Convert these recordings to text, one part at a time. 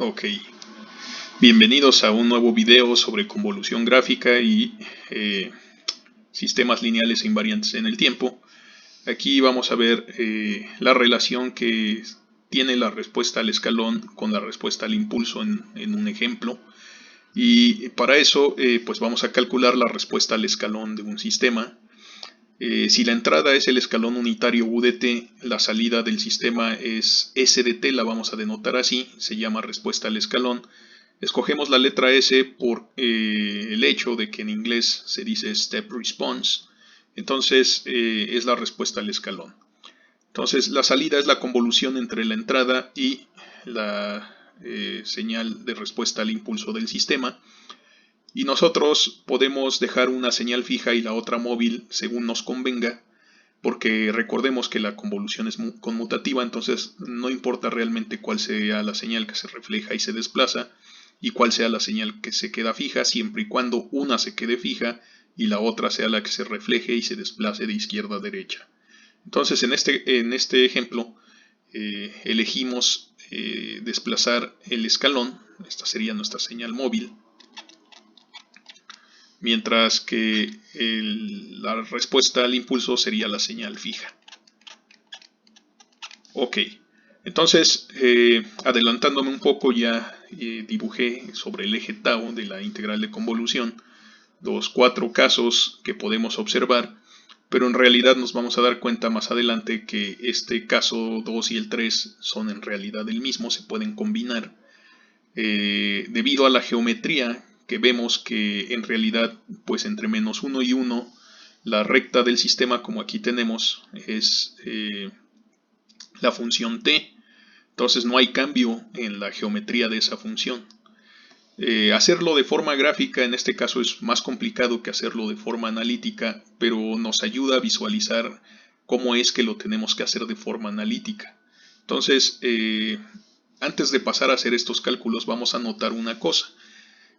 Ok, bienvenidos a un nuevo video sobre convolución gráfica y sistemas lineales e invariantes en el tiempo. Aquí vamos a ver la relación que tiene la respuesta al escalón con la respuesta al impulso en un ejemplo. Y para eso pues vamos a calcular la respuesta al escalón de un sistema. Si la entrada es el escalón unitario U de t, la salida del sistema es S de t, la vamos a denotar así, se llama respuesta al escalón. Escogemos la letra S por el hecho de que en inglés se dice step response, entonces es la respuesta al escalón. Entonces la salida es la convolución entre la entrada y la señal de respuesta al impulso del sistema. Y nosotros podemos dejar una señal fija y la otra móvil según nos convenga, porque recordemos que la convolución es conmutativa, entonces no importa realmente cuál sea la señal que se refleja y se desplaza y cuál sea la señal que se queda fija, siempre y cuando una se quede fija y la otra sea la que se refleje y se desplace de izquierda a derecha. Entonces en este ejemplo elegimos desplazar el escalón, esta sería nuestra señal móvil, mientras que la respuesta al impulso sería la señal fija. Ok, entonces adelantándome un poco ya dibujé sobre el eje tau de la integral de convolución los 4 casos que podemos observar, pero en realidad nos vamos a dar cuenta más adelante que este caso 2 y el 3 son en realidad el mismo, se pueden combinar debido a la geometría que vemos que en realidad pues entre menos 1 y 1 la recta del sistema, como aquí tenemos, es la función t, entonces no hay cambio en la geometría de esa función. Hacerlo de forma gráfica en este caso es más complicado que hacerlo de forma analítica, pero nos ayuda a visualizar cómo es que lo tenemos que hacer de forma analítica. Entonces, antes de pasar a hacer estos cálculos, vamos a notar una cosa,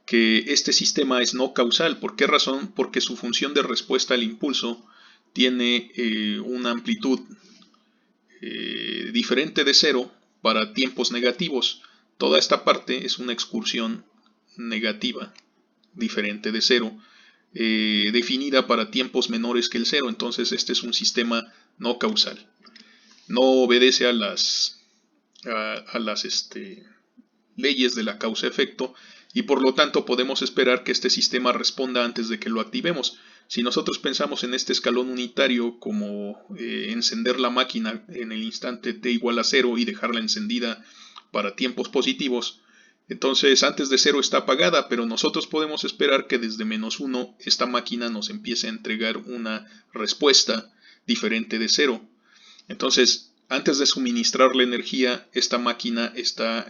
que este sistema es no causal. ¿Por qué razón? Porque su función de respuesta al impulso tiene una amplitud diferente de cero para tiempos negativos. Toda esta parte es una excursión negativa, diferente de cero, definida para tiempos menores que el cero. Entonces este es un sistema no causal. No obedece a las leyes de la causa-efecto y por lo tanto podemos esperar que este sistema responda antes de que lo activemos. Si nosotros pensamos en este escalón unitario como encender la máquina en el instante t igual a 0 y dejarla encendida para tiempos positivos, entonces antes de 0 está apagada, pero nosotros podemos esperar que desde menos 1 esta máquina nos empiece a entregar una respuesta diferente de 0. Entonces, antes de suministrarle energía, esta máquina está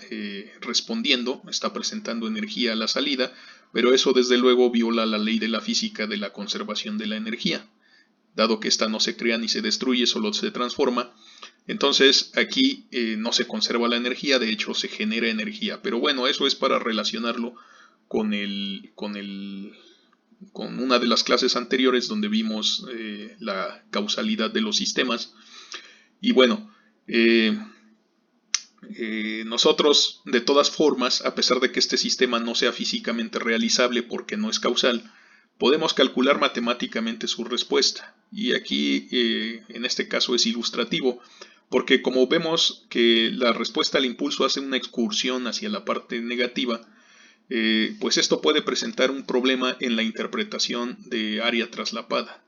respondiendo, está presentando energía a la salida, pero eso desde luego viola la ley de la física de la conservación de la energía. Dado que esta no se crea ni se destruye, solo se transforma, entonces aquí no se conserva la energía, de hecho se genera energía. Pero bueno, eso es para relacionarlo con con una de las clases anteriores donde vimos la causalidad de los sistemas. Y bueno, nosotros de todas formas, a pesar de que este sistema no sea físicamente realizable porque no es causal, podemos calcular matemáticamente su respuesta. Y aquí en este caso es ilustrativo, porque como vemos que la respuesta al impulso hace una excursión hacia la parte negativa, pues esto puede presentar un problema en la interpretación de área traslapada.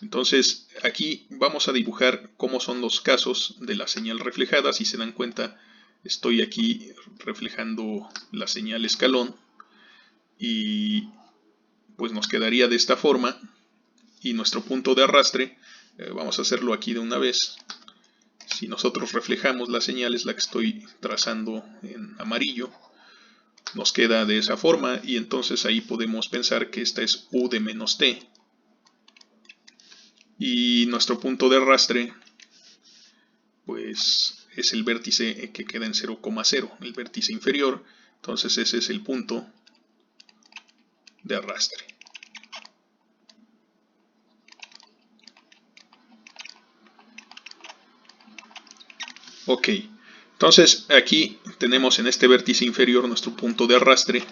Entonces aquí vamos a dibujar cómo son los casos de la señal reflejada. Si se dan cuenta, estoy aquí reflejando la señal escalón y pues nos quedaría de esta forma. Y nuestro punto de arrastre, vamos a hacerlo aquí de una vez. Si nosotros reflejamos la señal, es la que estoy trazando en amarillo, nos queda de esa forma y entonces ahí podemos pensar que esta es U de menos t. Y nuestro punto de arrastre pues es el vértice que queda en 0,0, el vértice inferior. Entonces ese es el punto de arrastre. Ok, Entonces aquí tenemos en este vértice inferior nuestro punto de arrastre,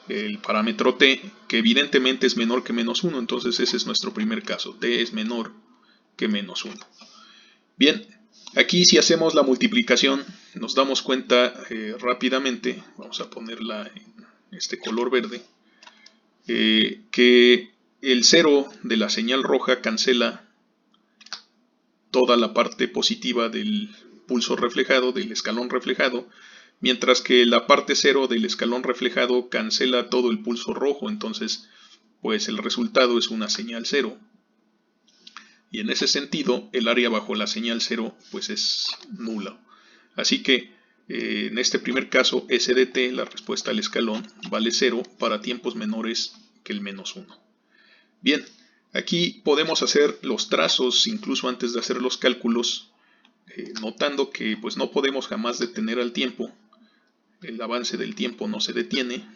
el parámetro t, que evidentemente es menor que menos 1, entonces ese es nuestro primer caso, t es menor que menos 1. Bien, aquí si hacemos la multiplicación nos damos cuenta rápidamente, vamos a ponerla en este color verde, que el 0 de la señal roja cancela toda la parte positiva del pulso reflejado, del escalón reflejado, mientras que la parte 0 del escalón reflejado cancela todo el pulso rojo, entonces pues el resultado es una señal 0. Y en ese sentido el área bajo la señal 0 pues es nula. Así que en este primer caso S de t, la respuesta al escalón, vale 0 para tiempos menores que el menos 1. Bien, aquí podemos hacer los trazos incluso antes de hacer los cálculos, notando que pues no podemos jamás detener al tiempo, el avance del tiempo no se detiene,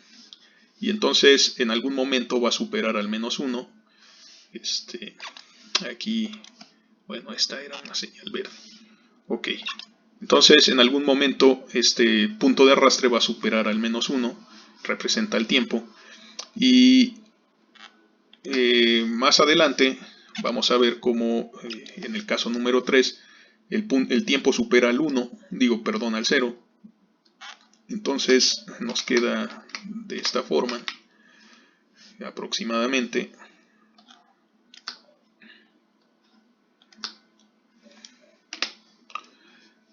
y entonces en algún momento va a superar al menos 1. Aquí, bueno, esta era una señal verde. Ok, entonces en algún momento este punto de arrastre va a superar al menos 1, representa el tiempo, y más adelante vamos a ver cómo en el caso número 3 el tiempo supera al 1, al 0. Entonces nos queda de esta forma aproximadamente.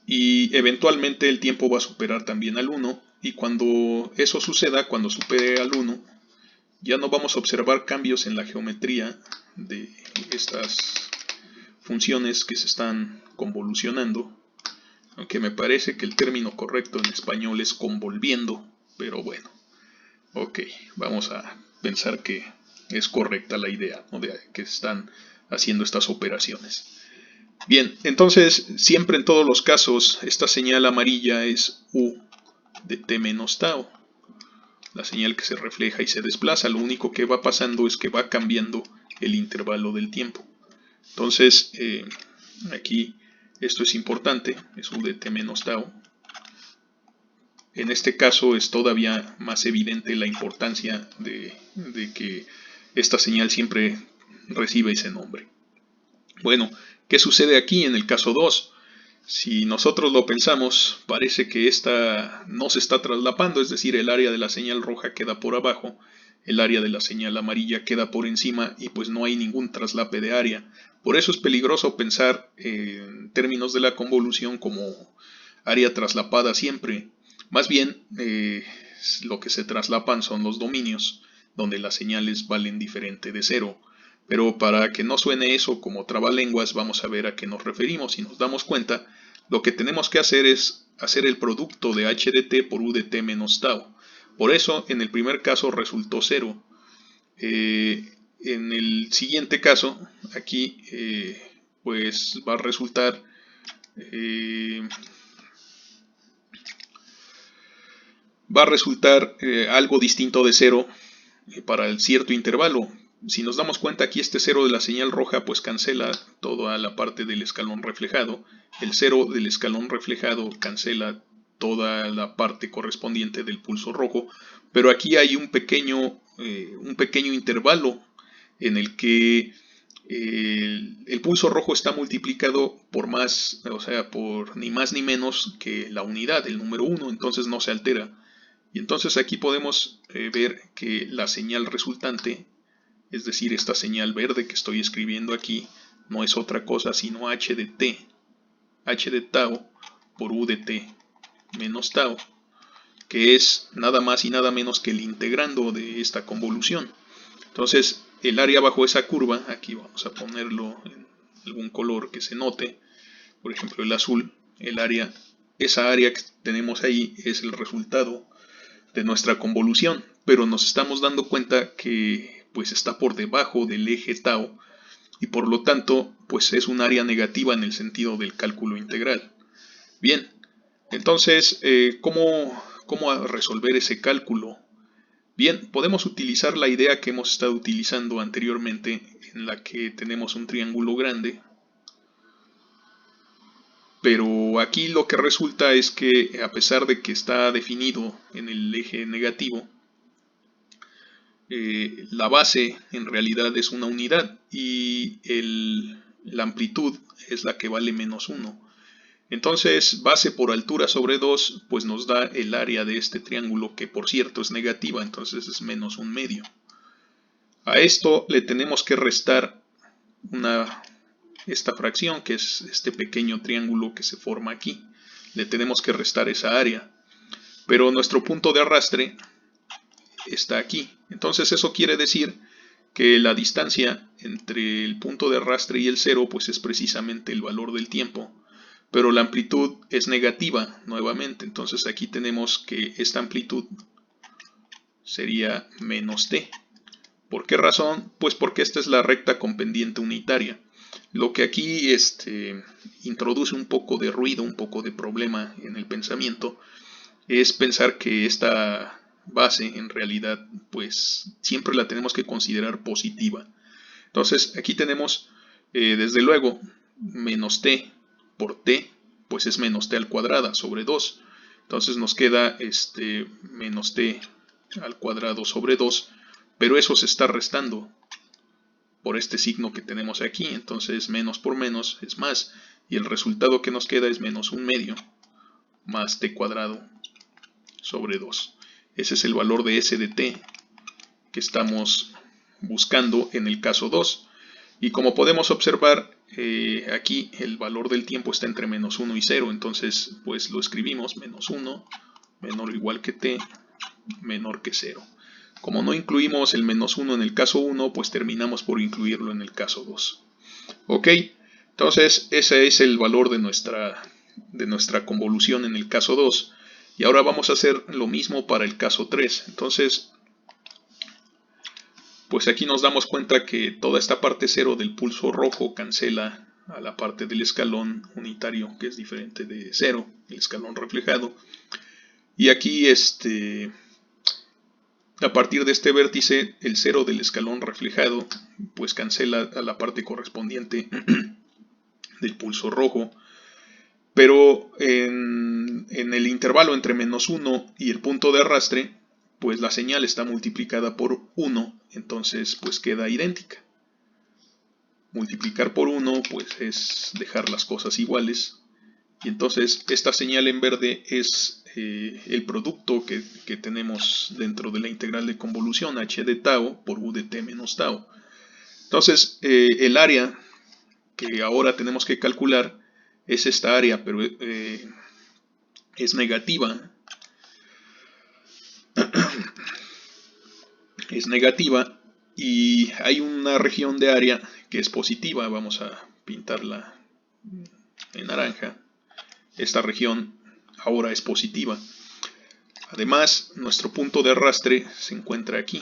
Y eventualmente el tiempo va a superar también al 1, y cuando eso suceda, cuando supere al 1, ya no vamos a observar cambios en la geometría de estas funciones que se están convolucionando, aunque me parece que el término correcto en español es convolviendo, pero bueno, ok, vamos a pensar que es correcta la idea, ¿no?, de que están haciendo estas operaciones. Bien, entonces siempre en todos los casos esta señal amarilla es U de t menos tau, la señal que se refleja y se desplaza. Lo único que va pasando es que va cambiando el intervalo del tiempo. Entonces aquí esto es importante, es U de t menos tau. En este caso es todavía más evidente la importancia de que esta señal siempre recibe ese nombre. Bueno, ¿qué sucede aquí en el caso 2? Si nosotros lo pensamos, parece que esta no se está traslapando, es decir, el área de la señal roja queda por abajo, el área de la señal amarilla queda por encima y pues no hay ningún traslape de área. Por eso es peligroso pensar en términos de la convolución como área traslapada siempre. Más bien, lo que se traslapan son los dominios, donde las señales valen diferente de 0. Pero para que no suene eso como trabalenguas, vamos a ver a qué nos referimos. Si nos damos cuenta, lo que tenemos que hacer es hacer el producto de h de t por u de t menos tau. Por eso, en el primer caso resultó 0. En el siguiente caso, aquí, pues va a resultar algo distinto de 0 para el cierto intervalo. Si nos damos cuenta, aquí este 0 de la señal roja pues cancela toda la parte del escalón reflejado. El 0 del escalón reflejado cancela toda la parte correspondiente del pulso rojo. Pero aquí hay un pequeño intervalo en el que el pulso rojo está multiplicado por más, o sea, por ni más ni menos que la unidad, el número 1, entonces no se altera. Y entonces aquí podemos ver que la señal resultante, es decir, esta señal verde que estoy escribiendo aquí, no es otra cosa sino h de t, h de tau por u de t menos tau, que es nada más y nada menos que el integrando de esta convolución. Entonces el área bajo esa curva, aquí vamos a ponerlo en algún color que se note, por ejemplo el azul, esa área que tenemos ahí es el resultado de nuestra convolución, pero nos estamos dando cuenta que pues está por debajo del eje tau y por lo tanto pues es un área negativa en el sentido del cálculo integral. Bien, entonces ¿cómo resolver ese cálculo? Bien, podemos utilizar la idea que hemos estado utilizando anteriormente, en la que tenemos un triángulo grande, Pero aquí lo que resulta es que, a pesar de que está definido en el eje negativo, la base en realidad es una unidad y la amplitud es la que vale menos 1. Entonces, base por altura sobre 2, pues nos da el área de este triángulo, que por cierto es negativa, entonces es menos 1/2. A esto le tenemos que restar esta fracción, que es este pequeño triángulo que se forma aquí. Le tenemos que restar esa área. Pero nuestro punto de arrastre está aquí. Entonces eso quiere decir que la distancia entre el punto de arrastre y el 0 pues es precisamente el valor del tiempo. Pero la amplitud es negativa nuevamente. Entonces aquí tenemos que esta amplitud sería menos t. ¿Por qué razón? Pues porque esta es la recta con pendiente unitaria. Lo que aquí introduce un poco de ruido, un poco de problema en el pensamiento, es pensar que esta base en realidad pues siempre la tenemos que considerar positiva. Entonces aquí tenemos desde luego menos t por t pues es menos t al cuadrado sobre 2. Entonces nos queda menos t al cuadrado sobre 2, pero eso se está restando por este signo que tenemos aquí. Entonces menos por menos es más, y el resultado que nos queda es menos 1/2 más t cuadrado sobre 2. Ese es el valor de s de t que estamos buscando en el caso 2. Y como podemos observar, aquí el valor del tiempo está entre menos 1 y 0. Entonces pues lo escribimos menos 1 menor o igual que t menor que 0. Como no incluimos el menos 1 en el caso 1, pues terminamos por incluirlo en el caso 2. Ok, entonces ese es el valor de nuestra convolución en el caso 2. Y ahora vamos a hacer lo mismo para el caso 3. Entonces, pues aquí nos damos cuenta que toda esta parte 0 del pulso rojo cancela a la parte del escalón unitario, que es diferente de 0, el escalón reflejado. Y aquí a partir de este vértice, el 0 del escalón reflejado pues cancela a la parte correspondiente del pulso rojo. Pero en el intervalo entre menos 1 y el punto de arrastre, pues la señal está multiplicada por 1, entonces pues queda idéntica. Multiplicar por 1 pues es dejar las cosas iguales. Y entonces esta señal en verde es el producto que tenemos dentro de la integral de convolución, h de tau por u de t menos tau. Entonces el área que ahora tenemos que calcular es esta área, pero es negativa. Es negativa y hay una región de área que es positiva. Vamos a pintarla en naranja. Esta región ahora es positiva. Además, nuestro punto de arrastre se encuentra aquí.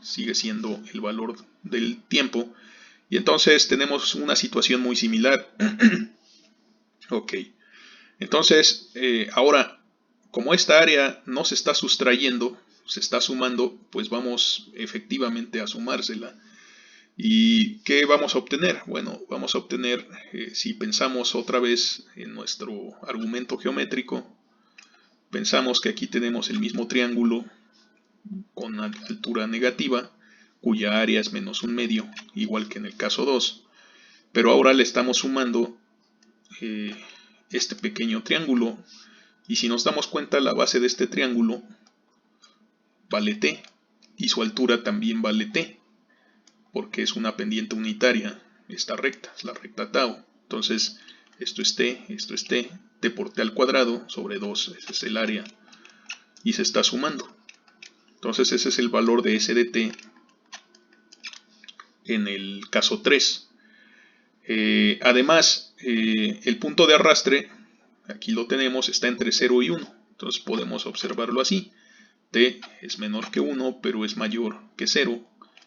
Sigue siendo el valor del tiempo. Y entonces tenemos una situación muy similar. Ok. Entonces, ahora, como esta área no se está sustrayendo, se está sumando, pues vamos efectivamente a sumársela. ¿Y qué vamos a obtener? Bueno, vamos a obtener, si pensamos otra vez en nuestro argumento geométrico, pensamos que aquí tenemos el mismo triángulo con altura negativa, cuya área es menos 1/2, igual que en el caso 2. Pero ahora le estamos sumando este pequeño triángulo, y si nos damos cuenta, la base de este triángulo vale t, y su altura también vale t, porque es una pendiente unitaria, esta recta, es la recta tau. Entonces, esto es t por t al cuadrado sobre 2, ese es el área, y se está sumando. Entonces ese es el valor de s de t en el caso 3. Además, el punto de arrastre, aquí lo tenemos, está entre 0 y 1. Entonces podemos observarlo así. T es menor que 1, pero es mayor que 0.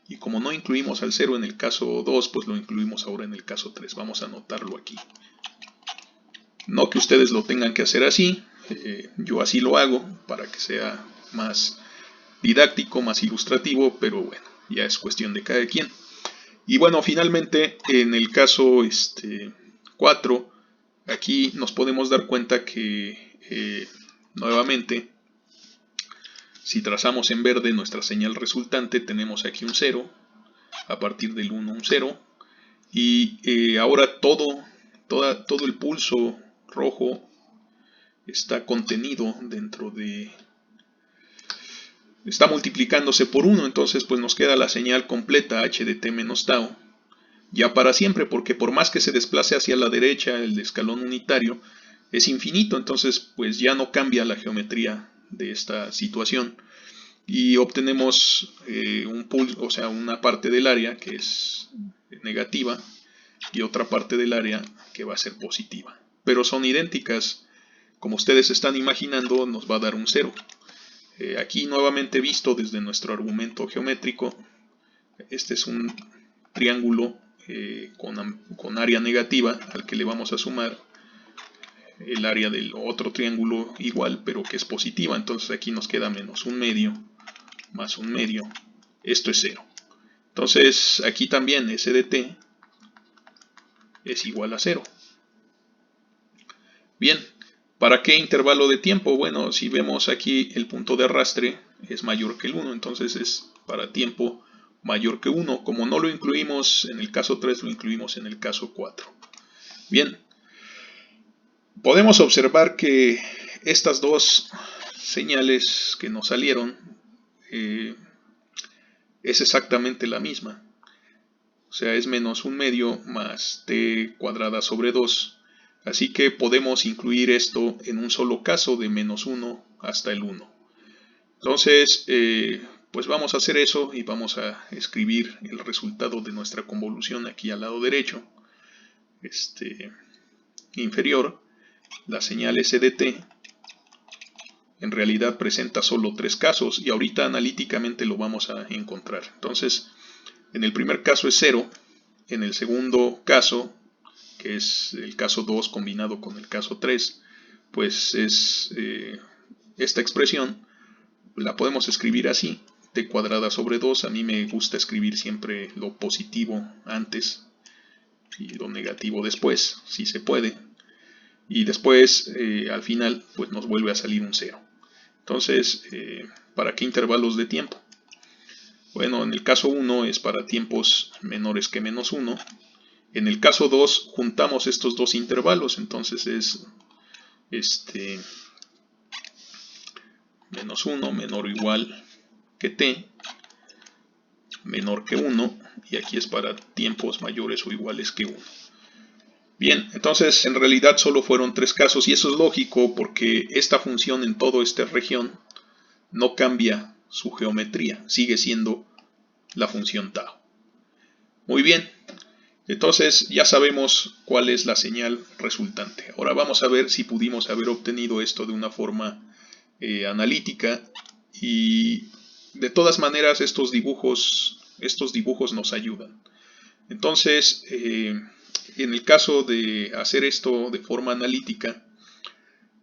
Y como no incluimos al 0 en el caso 2, pues lo incluimos ahora en el caso 3. Vamos a anotarlo aquí. No que ustedes lo tengan que hacer así. Yo así lo hago para que sea más didáctico, más ilustrativo, pero bueno, ya es cuestión de cada quien. Y bueno, finalmente en el caso 4, aquí nos podemos dar cuenta que nuevamente, si trazamos en verde nuestra señal resultante, tenemos aquí un 0, a partir del 1 un 0, y ahora todo el pulso rojo está contenido dentro de... está multiplicándose por 1, entonces pues nos queda la señal completa h de t menos tau, ya para siempre, porque por más que se desplace hacia la derecha el escalón unitario, es infinito, entonces pues ya no cambia la geometría de esta situación. Y obtenemos un pulso, o sea, una parte del área que es negativa y otra parte del área que va a ser positiva. Pero son idénticas, como ustedes están imaginando, nos va a dar un 0. Aquí nuevamente visto desde nuestro argumento geométrico, este es un triángulo con área negativa al que le vamos a sumar el área del otro triángulo igual, pero que es positiva. Entonces aquí nos queda menos un medio más un medio. Esto es 0. Entonces aquí también S de t es igual a 0. Bien, ¿para qué intervalo de tiempo? Bueno, si vemos aquí el punto de arrastre es mayor que el 1, entonces es para tiempo mayor que 1. Como no lo incluimos en el caso 3, lo incluimos en el caso 4. Bien, podemos observar que estas dos señales que nos salieron es exactamente la misma. O sea, es menos un medio más t cuadrada sobre 2. Así que podemos incluir esto en un solo caso de menos 1 hasta el 1. Entonces, pues vamos a hacer eso y vamos a escribir el resultado de nuestra convolución aquí al lado derecho. Inferior, la señal S de t en realidad presenta solo 3 casos y ahorita analíticamente lo vamos a encontrar. Entonces, en el primer caso es 0, en el segundo caso, que es el caso 2 combinado con el caso 3, pues es esta expresión, la podemos escribir así, t cuadrada sobre 2, a mí me gusta escribir siempre lo positivo antes y lo negativo después, si se puede, y después al final pues nos vuelve a salir un 0. Entonces, ¿para qué intervalos de tiempo? Bueno, en el caso 1 es para tiempos menores que menos 1. En el caso 2 juntamos estos dos intervalos, entonces es menos 1 menor o igual que t, menor que 1, y aquí es para tiempos mayores o iguales que 1. Bien, entonces en realidad solo fueron 3 casos, y eso es lógico porque esta función en toda esta región no cambia su geometría, sigue siendo la función tau. Muy bien, entonces ya sabemos cuál es la señal resultante. Ahora vamos a ver si pudimos haber obtenido esto de una forma analítica, y de todas maneras estos dibujos nos ayudan. Entonces, en el caso de hacer esto de forma analítica,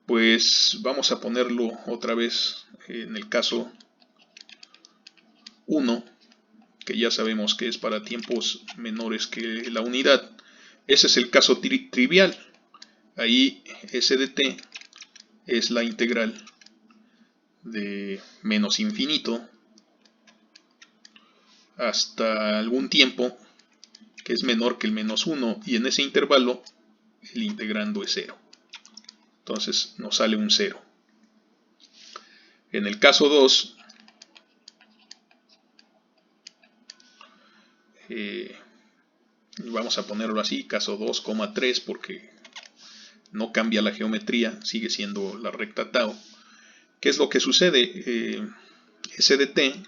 pues vamos a ponerlo otra vez en el caso 1, que ya sabemos que es para tiempos menores que la unidad. Ese es el caso trivial. Ahí S de t es la integral de menos infinito hasta algún tiempo que es menor que el menos 1, y en ese intervalo el integrando es 0. Entonces nos sale un 0. En el caso 2, vamos a ponerlo así, caso 2,3, porque no cambia la geometría, sigue siendo la recta tau. ¿Qué es lo que sucede? S de t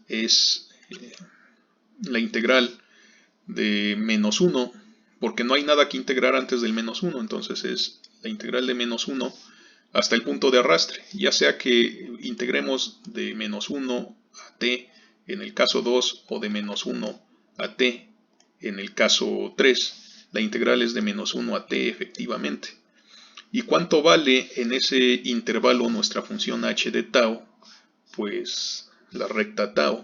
es la integral de menos 1, porque no hay nada que integrar antes del menos 1, entonces es la integral de menos 1 hasta el punto de arrastre, ya sea que integremos de menos 1 a t en el caso 2 o de menos 1 a t en el caso 3, la integral es de menos 1 a t efectivamente. ¿Y cuánto vale en ese intervalo nuestra función h de tau? Pues la recta tau.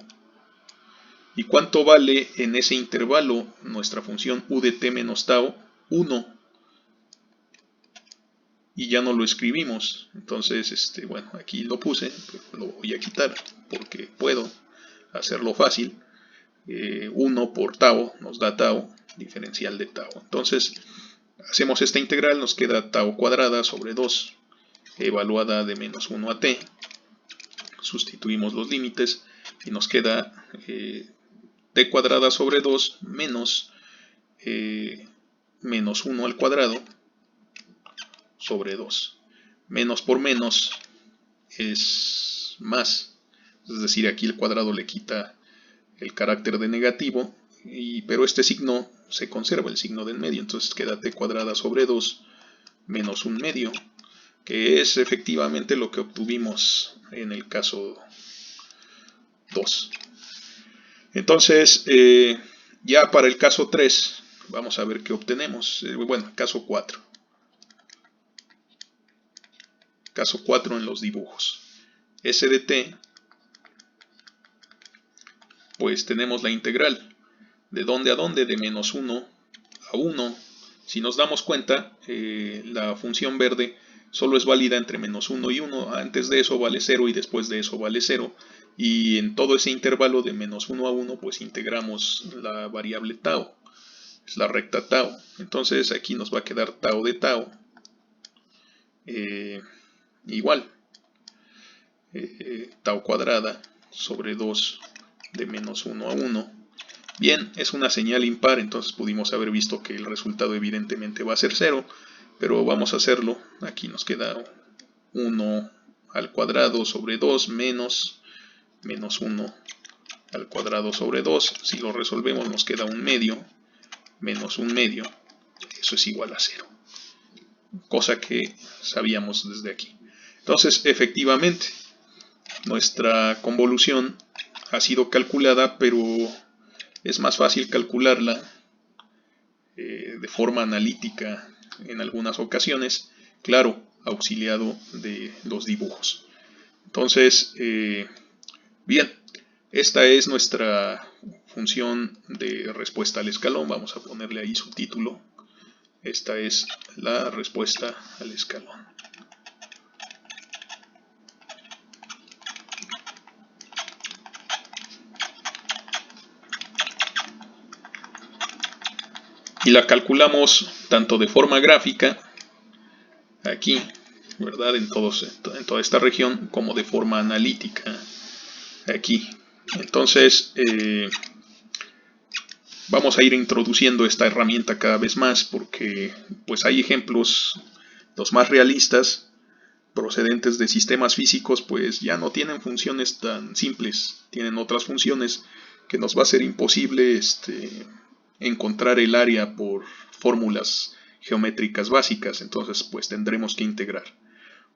¿Y cuánto vale en ese intervalo nuestra función u de t menos tau? 1. Y ya no lo escribimos. Entonces, bueno, aquí lo puse, pero lo voy a quitar porque puedo hacerlo fácil. 1 por tau nos da tau, diferencial de tau. Entonces, hacemos esta integral, nos queda tau cuadrada sobre 2, evaluada de menos 1 a t. Sustituimos los límites y nos queda t cuadrada sobre 2 menos menos 1 al cuadrado sobre 2. Menos por menos es más. Es decir, aquí el cuadrado le quita el carácter de negativo, pero este signo se conserva, el signo del medio. Entonces queda t cuadrada sobre 2 menos 1 medio, que es efectivamente lo que obtuvimos en el caso 2. Entonces, ya para el caso 3, vamos a ver qué obtenemos. Bueno, caso 4. Caso 4 en los dibujos. S de t, pues tenemos la integral. ¿De dónde a dónde? De menos 1 a 1. Si nos damos cuenta, la función verde solo es válida entre menos 1 y 1. Antes de eso vale 0 y después de eso vale 0. Y en todo ese intervalo de menos 1 a 1, pues integramos la variable tau. Es la recta tau. Entonces aquí nos va a quedar tau de tau. Igual. Tau cuadrada sobre 2 de menos 1 a 1. Bien, es una señal impar, entonces pudimos haber visto que el resultado evidentemente va a ser 0, pero vamos a hacerlo. Aquí nos queda 1 al cuadrado sobre 2 menos 1 al cuadrado sobre 2. Si lo resolvemos nos queda 1 medio menos 1 medio. Eso es igual a 0. Cosa que sabíamos desde aquí. Entonces, efectivamente, nuestra convolución ha sido calculada, pero es más fácil calcularla de forma analítica en algunas ocasiones, claro, auxiliado de los dibujos. Entonces, bien, esta es nuestra función de respuesta al escalón. Vamos a ponerle ahí su título. Esta es la respuesta al escalón. Y la calculamos tanto de forma gráfica, aquí, ¿verdad? En toda esta región, como de forma analítica, aquí. Entonces, vamos a ir introduciendo esta herramienta cada vez más, porque pues hay ejemplos, los más realistas, procedentes de sistemas físicos, pues ya no tienen funciones tan simples, tienen otras funciones que nos va a ser imposible encontrar el área por fórmulas geométricas básicas. Entonces pues tendremos que integrar.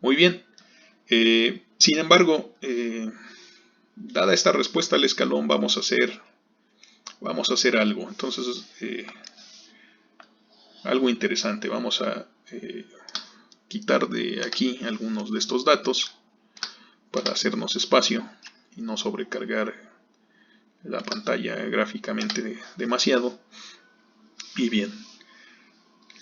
Muy bien, sin embargo, dada esta respuesta al escalón, vamos a hacer algo. Entonces, algo interesante. Vamos a quitar de aquí algunos de estos datos para hacernos espacio y no sobrecargar la pantalla gráficamente demasiado. Y bien,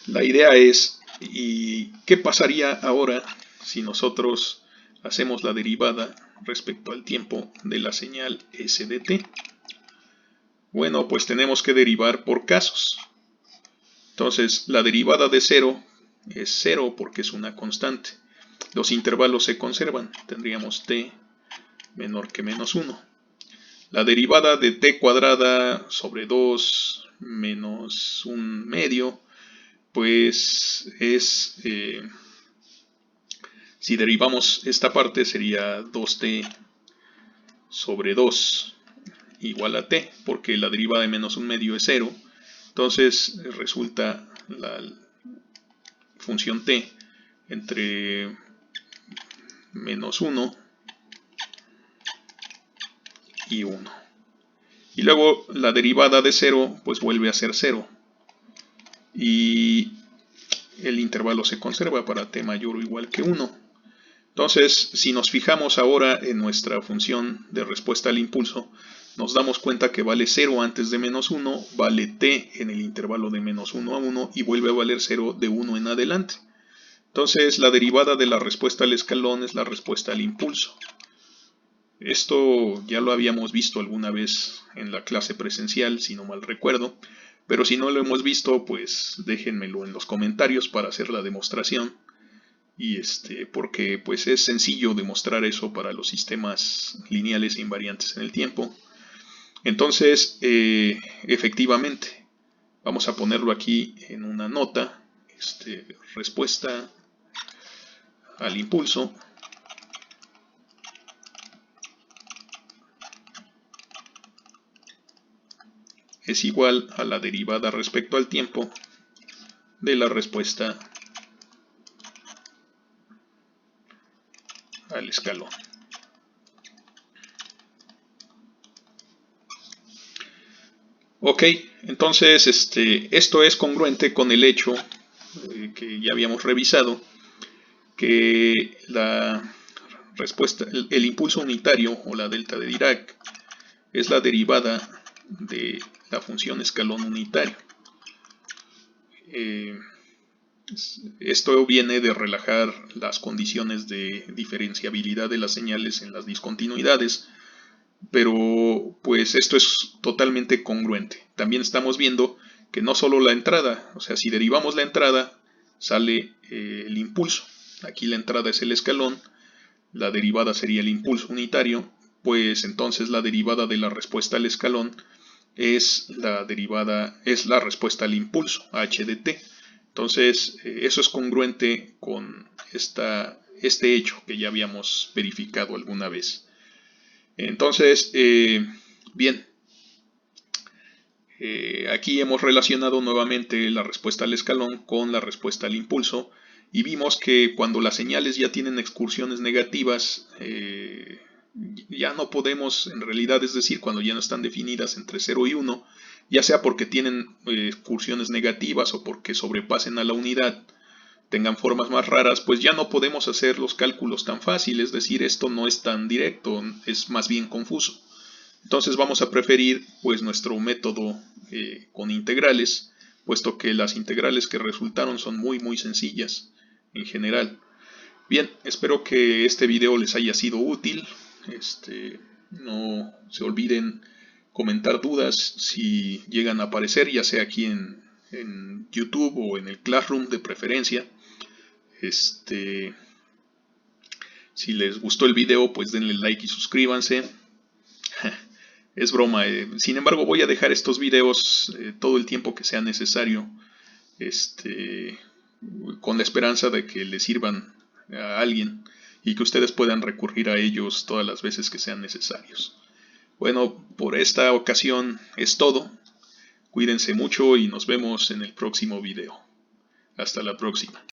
la idea es, ¿y qué pasaría ahora si nosotros hacemos la derivada respecto al tiempo de la señal S de t? Bueno, pues tenemos que derivar por casos. Entonces, la derivada de 0 es 0 porque es una constante. Los intervalos se conservan. Tendríamos t menor que menos 1. La derivada de t cuadrada sobre 2 menos 1 medio, pues es, si derivamos esta parte sería 2t sobre 2 igual a t, porque la derivada de menos 1 medio es 0. Entonces resulta la función t entre menos 1 y 1. Y luego la derivada de 0 pues vuelve a ser 0. Y el intervalo se conserva para t mayor o igual que 1. Entonces, si nos fijamos ahora en nuestra función de respuesta al impulso, nos damos cuenta que vale 0 antes de menos 1, vale t en el intervalo de menos 1 a 1 y vuelve a valer 0 de 1 en adelante. Entonces la derivada de la respuesta al escalón es la respuesta al impulso. Esto ya lo habíamos visto alguna vez en la clase presencial, si no mal recuerdo, pero si no lo hemos visto, pues déjenmelo en los comentarios para hacer la demostración. Y porque pues es sencillo demostrar eso para los sistemas lineales e invariantes en el tiempo. Entonces, efectivamente, vamos a ponerlo aquí en una nota, respuesta al impulso es igual a la derivada respecto al tiempo de la respuesta al escalón. Ok, entonces esto es congruente con el hecho que ya habíamos revisado, que la respuesta, el impulso unitario o la delta de Dirac es la derivada de la función escalón unitario. Esto viene de relajar las condiciones de diferenciabilidad de las señales en las discontinuidades, pero pues esto es totalmente congruente. También estamos viendo que no solo la entrada, o sea, si derivamos la entrada, sale el impulso. Aquí la entrada es el escalón, la derivada sería el impulso unitario, pues entonces la derivada de la respuesta al escalón es la respuesta al impulso, h de t. Entonces, eso es congruente con este hecho que ya habíamos verificado alguna vez. Entonces, bien, aquí hemos relacionado nuevamente la respuesta al escalón con la respuesta al impulso y vimos que cuando las señales ya tienen excursiones negativas, ya no podemos, en realidad, es decir, cuando ya no están definidas entre 0 y 1, ya sea porque tienen excursiones negativas o porque sobrepasen a la unidad, tengan formas más raras, pues ya no podemos hacer los cálculos tan fáciles, es decir, esto no es tan directo, es más bien confuso. Entonces vamos a preferir pues nuestro método con integrales, puesto que las integrales que resultaron son muy sencillas en general. Bien, espero que este video les haya sido útil. No se olviden comentar dudas si llegan a aparecer, ya sea aquí en YouTube o en el Classroom de preferencia. Si les gustó el video, pues denle like y suscríbanse. Es broma. Sin embargo, voy a dejar estos videos todo el tiempo que sea necesario, con la esperanza de que les sirvan a alguien y que ustedes puedan recurrir a ellos todas las veces que sean necesarios. Bueno, por esta ocasión es todo. Cuídense mucho y nos vemos en el próximo video. Hasta la próxima.